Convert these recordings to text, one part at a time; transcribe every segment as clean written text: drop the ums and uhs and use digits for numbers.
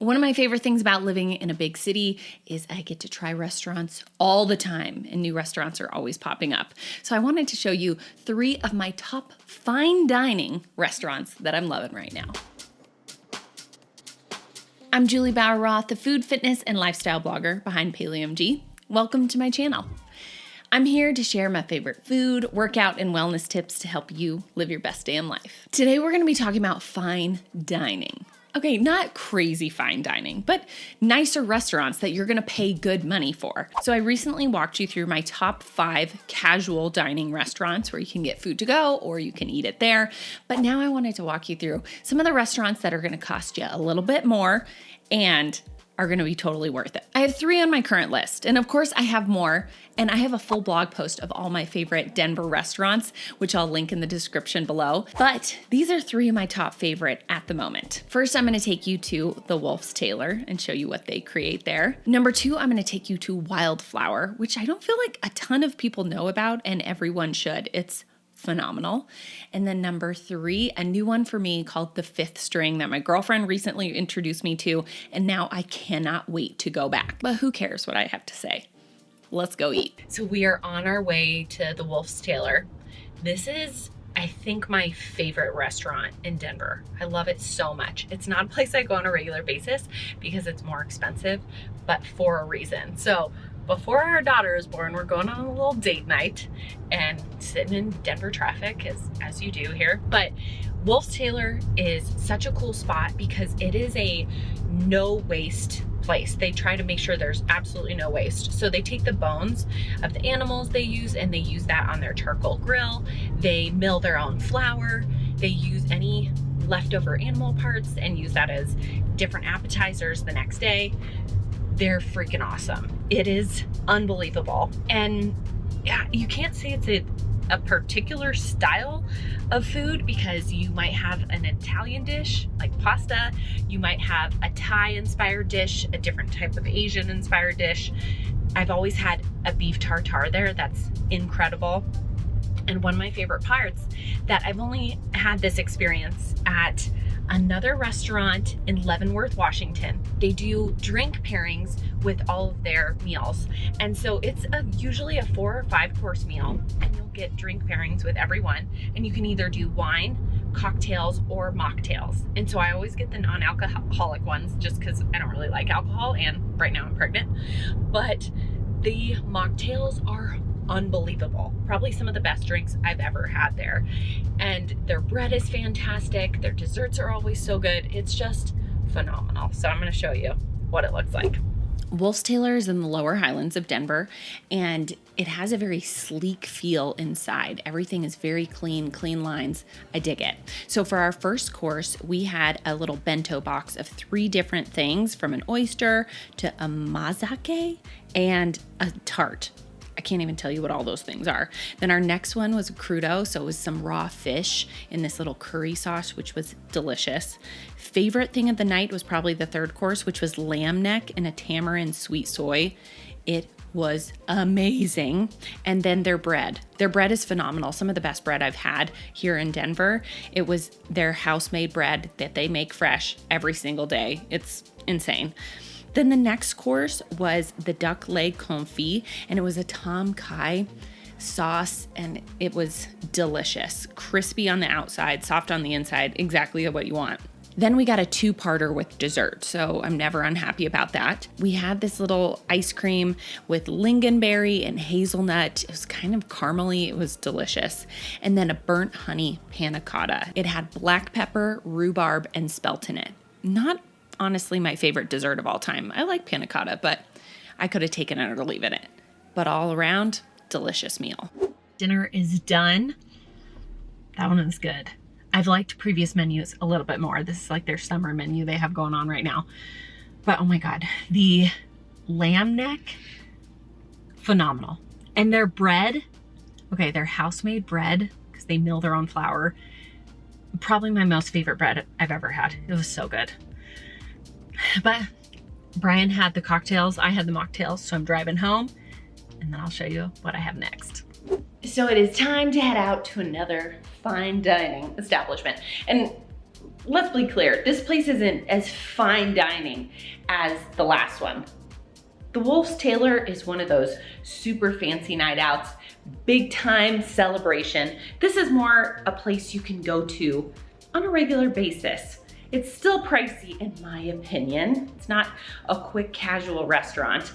One of my favorite things about living in a big city is I get to try restaurants all the time, and new restaurants are always popping up. So I wanted to show you 3 of my top fine dining restaurants that I'm loving right now. I'm Juli Bauer Roth, the food, fitness, and lifestyle blogger behind PaleoMG. Welcome to my channel. I'm here to share my favorite food, workout, and wellness tips to help you live your best day in life. Today we're going to be talking about fine dining. Okay, not crazy fine dining, but nicer restaurants that you're gonna pay good money for. So I recently walked you through my top 5 casual dining restaurants where you can get food to go or you can eat it there. But now I wanted to walk you through some of the restaurants that are gonna cost you a little bit more and are gonna be totally worth it. I have 3 on my current list, and of course I have more, and I have a full blog post of all my favorite Denver restaurants, which I'll link in the description below. But these are 3 of my top favorite at the moment. First, I'm gonna take you to the Wolf's Tailor and show you what they create there. Number 2, I'm gonna take you to Wildflower, which I don't feel like a ton of people know about, and everyone should. It's phenomenal. And then number 3, a new one for me called the Fifth String that my girlfriend recently introduced me to, and now I cannot wait to go back. But who cares what I have to say? Let's go eat. So we are on our way to the Wolf's Tailor. This is, I think, my favorite restaurant in Denver. I love it so much. It's not a place I go on a regular basis because it's more expensive, but for a reason. So before our daughter is born, we're going on a little date night and sitting in Denver traffic, as you do here. But Wolf's Tailor is such a cool spot because it is a no waste place. They try to make sure there's absolutely no waste. So they take the bones of the animals they use and they use that on their charcoal grill. They mill their own flour. They use any leftover animal parts and use that as different appetizers the next day. They're freaking awesome. It is unbelievable. And yeah, you can't say it's a particular style of food because you might have an Italian dish like pasta, you might have a Thai inspired dish, a different type of Asian inspired dish. I've always had a beef tartare there that's incredible. And one of my favorite parts that I've only had this experience at another restaurant in Leavenworth, Washington. They do drink pairings with all of their meals. And so it's usually a 4 or 5 course meal, and you'll get drink pairings with everyone. And you can either do wine, cocktails, or mocktails. And so I always get the non-alcoholic ones just because I don't really like alcohol, and right now I'm pregnant. But the mocktails are unbelievable. Probably some of the best drinks I've ever had there. And their bread is fantastic. Their desserts are always so good. It's just phenomenal. So I'm going to show you what it looks like. Wolf's Tailor is in the lower highlands of Denver, and it has a very sleek feel inside. Everything is very clean lines. I dig it. So for our first course, we had a little bento box of 3 different things, from an oyster to a mazake and a tart. I can't even tell you what all those things are. Then our next one was a crudo, so it was some raw fish in this little curry sauce, which was delicious. Favorite thing of the night was probably the 3rd course, which was lamb neck in a tamarind sweet soy. It was amazing. And then their bread. Their bread is phenomenal. Some of the best bread I've had here in Denver. It was their house-made bread that they make fresh every single day. It's insane. Then the next course was the duck leg confit, and it was a tom kha sauce, and it was delicious. Crispy on the outside, soft on the inside, exactly what you want. Then we got a 2-parter with dessert, so I'm never unhappy about that. We had this little ice cream with lingonberry and hazelnut. It was kind of caramely. It was delicious. And then a burnt honey panna cotta. It had black pepper, rhubarb, and spelt in it. Not honestly my favorite dessert of all time. I like panna cotta, but I could have taken it or leaving it. But all around, delicious meal. Dinner is done. That one is good. I've liked previous menus a little bit more. This is like their summer menu they have going on right now. But oh my God, the lamb neck, phenomenal. And their bread, okay, their house-made bread, because they mill their own flour, probably my most favorite bread I've ever had. It was so good. But Brian had the cocktails, I had the mocktails, so I'm driving home, and then I'll show you what I have next. So it is time to head out to another fine dining establishment. And let's be clear, this place isn't as fine dining as the last one. The Wolf's Tailor is one of those super fancy night outs, big time celebration. This is more a place you can go to on a regular basis. It's still pricey in my opinion. It's not a quick casual restaurant,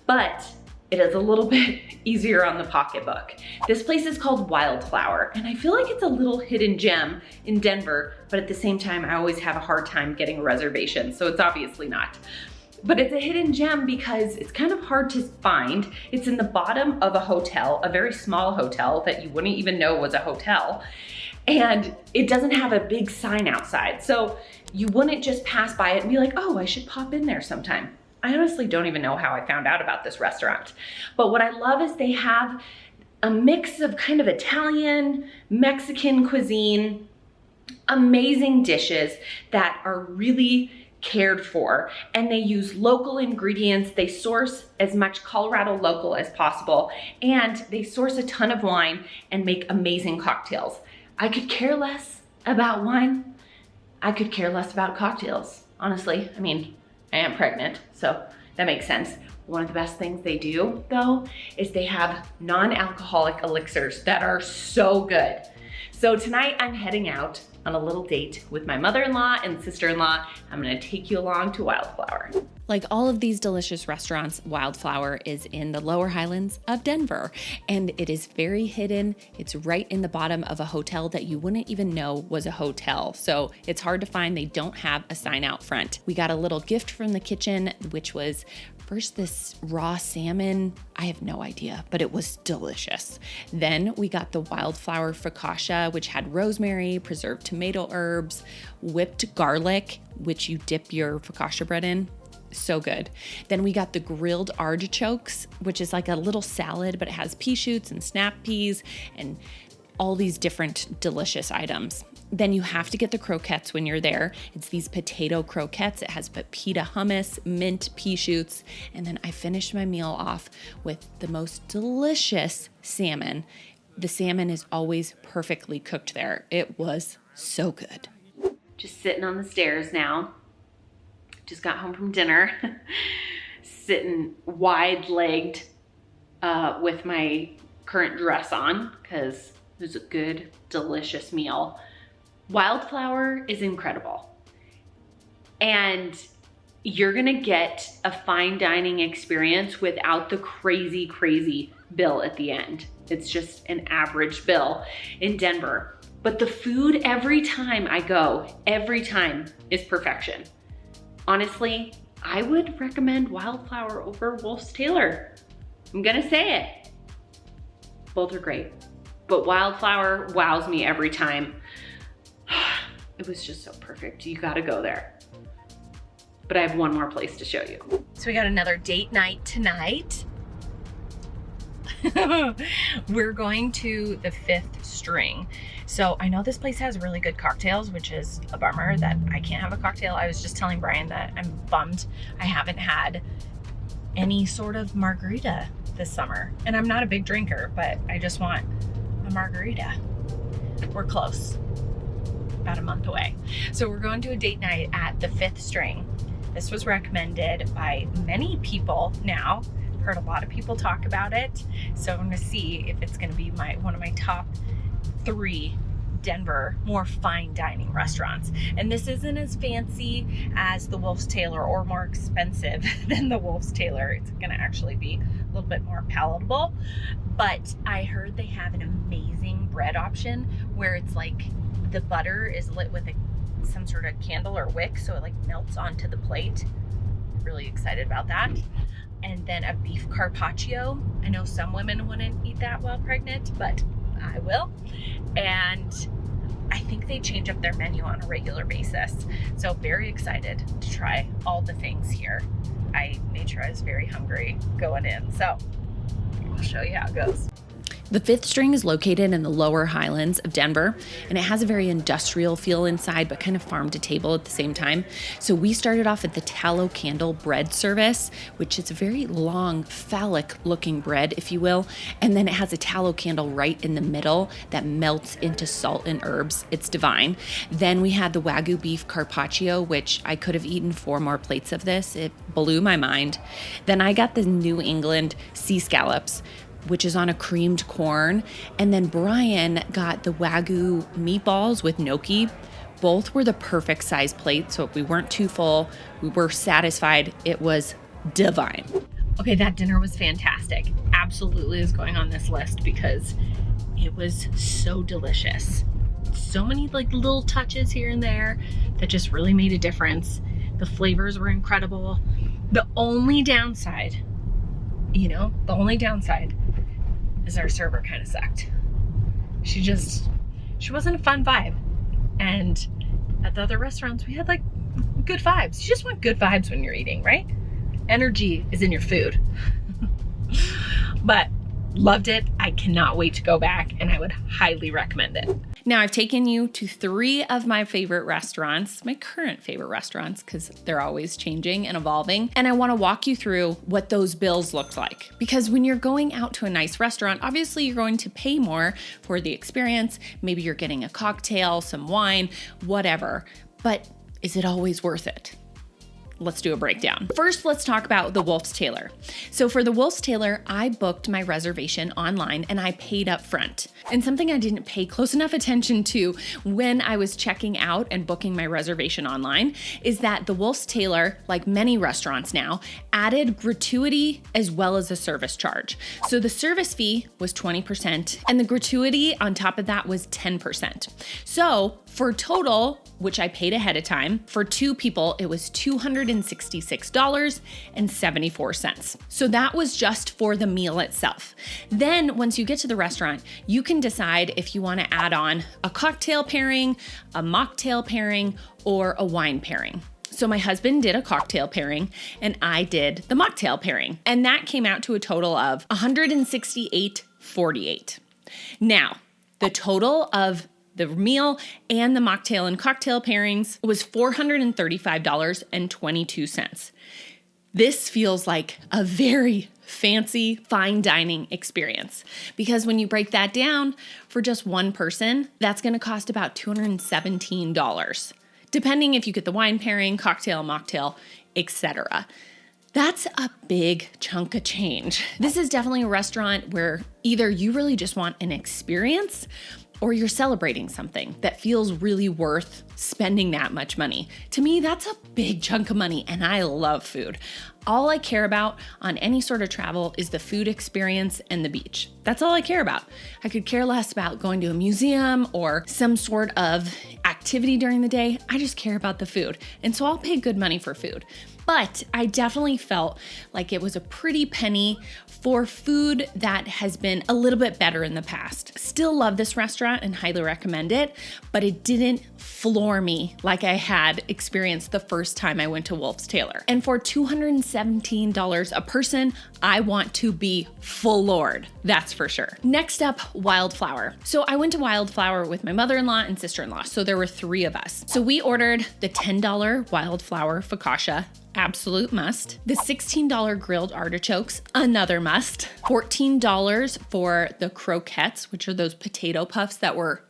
but it is a little bit easier on the pocketbook. This place is called Wildflower, and I feel like it's a little hidden gem in Denver, but at the same time, I always have a hard time getting a reservation, so it's obviously not. But it's a hidden gem because it's kind of hard to find. It's in the bottom of a hotel, a very small hotel that you wouldn't even know was a hotel. And it doesn't have a big sign outside. So you wouldn't just pass by it and be like, oh, I should pop in there sometime. I honestly don't even know how I found out about this restaurant. But what I love is they have a mix of kind of Italian, Mexican cuisine, amazing dishes that are really cared for, and they use local ingredients. They source as much Colorado local as possible, and they source a ton of wine and make amazing cocktails. I could care less about wine. I could care less about cocktails, honestly. I mean, I am pregnant, so that makes sense. One of the best things they do, though, is they have non-alcoholic elixirs that are so good. So tonight I'm heading out on a little date with my mother-in-law and sister-in-law. I'm gonna take you along to Wildflower. Like all of these delicious restaurants, Wildflower is in the lower highlands of Denver, and it is very hidden. It's right in the bottom of a hotel that you wouldn't even know was a hotel. So it's hard to find. They don't have a sign out front. We got a little gift from the kitchen, which was first this raw salmon. I have no idea, but it was delicious. Then we got the Wildflower focaccia, which had rosemary, preserved tomato herbs, whipped garlic, which you dip your focaccia bread in. So good. Then we got the grilled artichokes, which is like a little salad, but it has pea shoots and snap peas and all these different delicious items. Then you have to get the croquettes when you're there. It's these potato croquettes. It has pita hummus, mint, pea shoots. And then I finished my meal off with the most delicious salmon. The salmon is always perfectly cooked there. It was so good. Just sitting on the stairs now. Just got home from dinner. Sitting wide-legged with my current dress on because it was a good, delicious meal. Wildflower is incredible. And you're gonna get a fine dining experience without the crazy, crazy bill at the end. It's just an average bill in Denver. But the food every time I go, every time is perfection. Honestly, I would recommend Wildflower over Wolf's Tailor. I'm gonna say it. Both are great, but Wildflower wows me every time. It was just so perfect. You gotta go there. But I have one more place to show you. So we got another date night tonight. We're going to the Fifth String. So I know this place has really good cocktails, which is a bummer that I can't have a cocktail. I was just telling Brian that I'm bummed I haven't had any sort of margarita this summer. And I'm not a big drinker, but I just want a margarita. We're close, about a month away. So we're going to a date night at the Fifth String. This was recommended by many people now. Heard a lot of people talk about it. So I'm gonna see if it's gonna be one of my top 3 Denver more fine dining restaurants. And this isn't as fancy as the Wolf's Tailor or more expensive than the Wolf's Tailor. It's gonna actually be a little bit more palatable. But I heard they have an amazing bread option where it's like the butter is lit with some sort of candle or wick, so it like melts onto the plate. Really excited about that. And then a beef carpaccio. I know some women wouldn't eat that while pregnant, but I will. And I think they change up their menu on a regular basis. So very excited to try all the things here. I made sure I was very hungry going in. So I'll show you how it goes. The Fifth String is located in the lower highlands of Denver, and it has a very industrial feel inside, but kind of farm to table at the same time. So we started off at the tallow candle bread service, which is a very long, phallic looking bread, if you will. And then it has a tallow candle right in the middle that melts into salt and herbs. It's divine. Then we had the Wagyu beef carpaccio, which I could have eaten 4 more plates of this. It blew my mind. Then I got the New England sea scallops, which is on a creamed corn. And then Brian got the Wagyu meatballs with gnocchi. Both were the perfect size plate, so we weren't too full. We were satisfied. It was divine. Okay, that dinner was fantastic. Absolutely is going on this list because it was so delicious. So many like little touches here and there that just really made a difference. The flavors were incredible. The only downside, is our server kind of sucked. She wasn't a fun vibe. And at the other restaurants, we had like good vibes. You just want good vibes when you're eating, right? Energy is in your food. But loved it. I cannot wait to go back, and I would highly recommend it. Now, I've taken you to 3 of my favorite restaurants, my current favorite restaurants, because they're always changing and evolving. And I want to walk you through what those bills looked like. Because when you're going out to a nice restaurant, obviously you're going to pay more for the experience. Maybe you're getting a cocktail, some wine, whatever. But is it always worth it? Let's do a breakdown. First, let's talk about the Wolf's Tailor. So for the Wolf's Tailor, I booked my reservation online and I paid up front. And something I didn't pay close enough attention to when I was checking out and booking my reservation online is that the Wolf's Tailor, like many restaurants now, added gratuity as well as a service charge. So the service fee was 20% and the gratuity on top of that was 10%. So for total, which I paid ahead of time, for 2 people, it was $266.74. So that was just for the meal itself. Then once you get to the restaurant, you can decide if you want to add on a cocktail pairing, a mocktail pairing, or a wine pairing. So my husband did a cocktail pairing and I did the mocktail pairing. And that came out to a total of $168.48. Now, the total of the meal and the mocktail and cocktail pairings was $435.22. This feels like a very fancy fine dining experience because when you break that down for just one person, that's going to cost about $217, depending if you get the wine pairing, cocktail, mocktail, etc. That's a big chunk of change. This is definitely a restaurant where either you really just want an experience or you're celebrating something that feels really worth spending that much money. To me, that's a big chunk of money, and I love food. All I care about on any sort of travel is the food experience and the beach. That's all I care about. I could care less about going to a museum or some sort of activity during the day. I just care about the food. And so I'll pay good money for food. But I definitely felt like it was a pretty penny for food that has been a little bit better in the past. Still love this restaurant and highly recommend it, but it didn't floor me like I had experienced the first time I went to Wolf's Tailor. And for $217 a person, I want to be floored, that's for sure. Next up, Wildflower. So I went to Wildflower with my mother-in-law and sister-in-law, so there were 3 of us. So we ordered the $10 Wildflower focaccia, absolute must. The $16 grilled artichokes, another must. $14 for the croquettes, which are those potato puffs that were,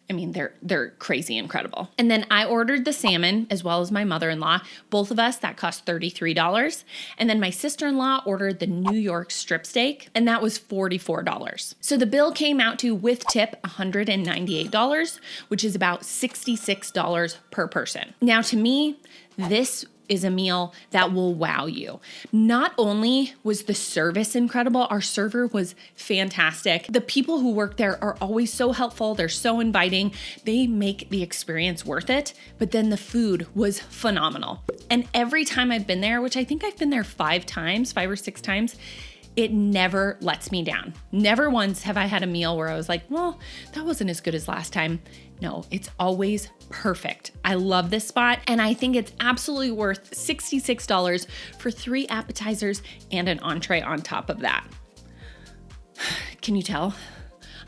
they're crazy incredible. And then I ordered the salmon as well as my mother-in-law. Both of us, that cost $33. And then my sister-in-law ordered the New York strip steak, and that was $44. So the bill came out to, with tip, $198, which is about $66 per person. Now to me, this is a meal that will wow you. Not only was the service incredible, our server was fantastic. The people who work there are always so helpful. They're so inviting. They make the experience worth it. But then the food was phenomenal. And every time I've been there, which I think I've been there 5 or 6 times, it never lets me down. Never once have I had a meal where I was like, well, that wasn't as good as last time. No, it's always perfect. I love this spot, and I think it's absolutely worth $66 for 3 appetizers and an entree on top of that. Can you tell?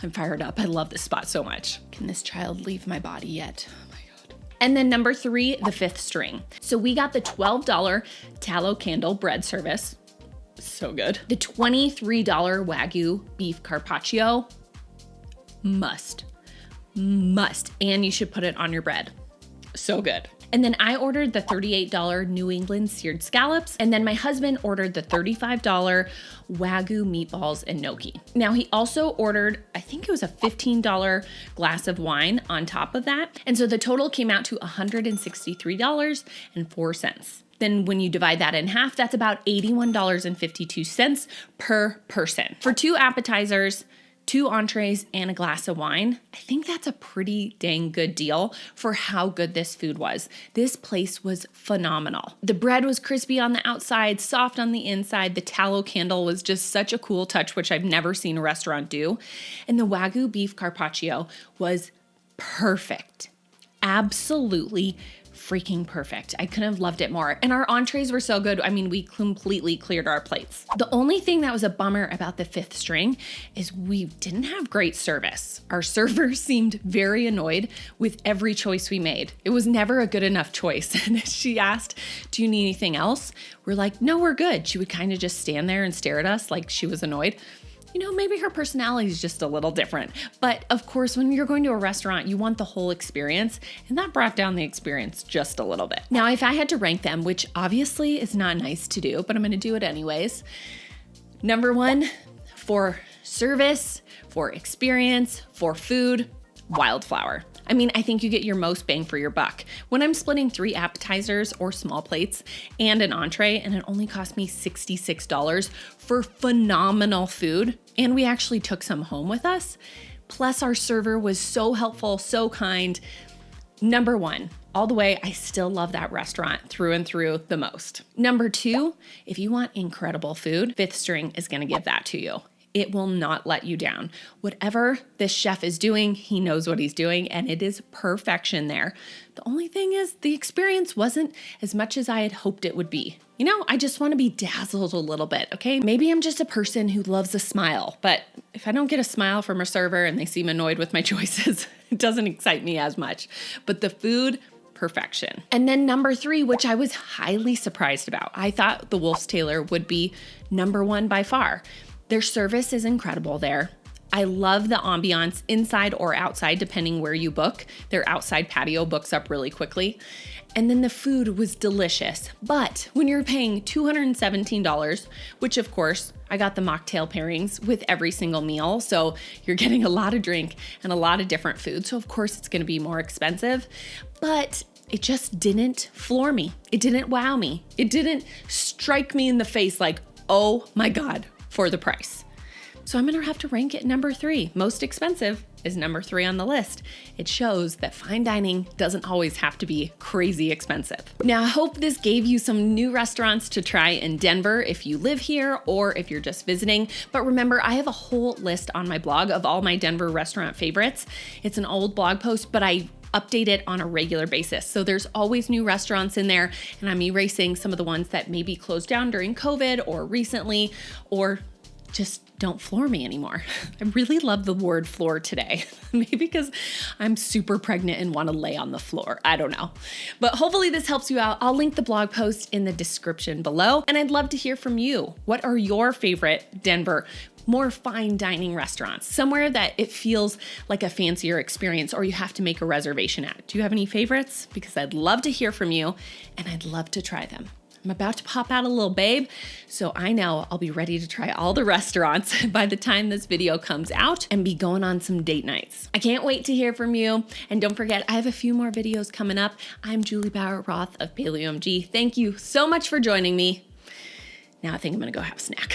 I'm fired up. I love this spot so much. Can this child leave my body yet? Oh my God. And then number 3, the 5th string. So we got the $12 tallow candle bread service. So good. The $23 Wagyu beef carpaccio. Must. And you should put it on your bread. So good. And then I ordered the $38 New England seared scallops. And then my husband ordered the $35 Wagyu meatballs and gnocchi. Now he also ordered, I think it was a $15 glass of wine on top of that. And so the total came out to $163.04. Then when you divide that in half, that's about $81.52 per person. For 2 appetizers, 2 entrees, and a glass of wine, I think that's a pretty dang good deal for how good this food was. This place was phenomenal. The bread was crispy on the outside, soft on the inside. The tallow candle was just such a cool touch, which I've never seen a restaurant do. And the Wagyu beef carpaccio was perfect. Absolutely freaking perfect. I couldn't have loved it more. And our entrees were so good. I mean, we completely cleared our plates. The only thing that was a bummer about the 5th string is we didn't have great service. Our server seemed very annoyed with every choice we made. It was never a good enough choice. And she asked, "Do you need anything else?" We're like, "No, we're good." She would kind of just stand there and stare at us like she was annoyed. You know, maybe her personality is just a little different. But of course, when you're going to a restaurant, you want the whole experience, and that brought down the experience just a little bit. Now, if I had to rank them, which obviously is not nice to do, but I'm gonna do it anyways. Number 1, for service, for experience, for food, Wildflower. I mean, I think you get your most bang for your buck. When I'm splitting 3 appetizers or small plates and an entree, and it only cost me $66 for phenomenal food, and we actually took some home with us, plus our server was so helpful, so kind. Number 1, all the way, I still love that restaurant through and through the most. Number 2, if you want incredible food, 5th string is gonna give that to you. It will not let you down. Whatever this chef is doing, he knows what he's doing, and it is perfection there. The only thing is the experience wasn't as much as I had hoped it would be. You know, I just want to be dazzled a little bit, okay? Maybe I'm just a person who loves a smile, but if I don't get a smile from a server and they seem annoyed with my choices, it doesn't excite me as much. But the food, perfection. And then number 3, which I was highly surprised about. I thought the Wolf's Tailor would be number 1 by far. Their service is incredible there. I love the ambiance inside or outside, depending where you book. Their outside patio books up really quickly. And then the food was delicious. But when you're paying $217, which of course, I got the mocktail pairings with every single meal. So you're getting a lot of drink and a lot of different food. So of course it's gonna be more expensive, but it just didn't floor me. It didn't wow me. It didn't strike me in the face like, oh my God, for the price. So I'm gonna have to rank it number 3. Most expensive is number 3 on the list. It shows that fine dining doesn't always have to be crazy expensive. Now, I hope this gave you some new restaurants to try in Denver if you live here or if you're just visiting. But remember, I have a whole list on my blog of all my Denver restaurant favorites. It's an old blog post, but I update it on a regular basis. So there's always new restaurants in there, and I'm erasing some of the ones that maybe closed down during COVID or recently, or just don't floor me anymore. I really love the word floor today. Maybe because I'm super pregnant and want to lay on the floor. I don't know. But hopefully this helps you out. I'll link the blog post in the description below, and I'd love to hear from you. What are your favorite Denver more fine dining restaurants, somewhere that it feels like a fancier experience or you have to make a reservation at? Do you have any favorites? Because I'd love to hear from you and I'd love to try them. I'm about to pop out a little babe, so I know I'll be ready to try all the restaurants by the time this video comes out and be going on some date nights. I can't wait to hear from you. And don't forget, I have a few more videos coming up. I'm Juli Bauer Roth of PaleoMG. Thank you so much for joining me. Now I think I'm gonna go have a snack.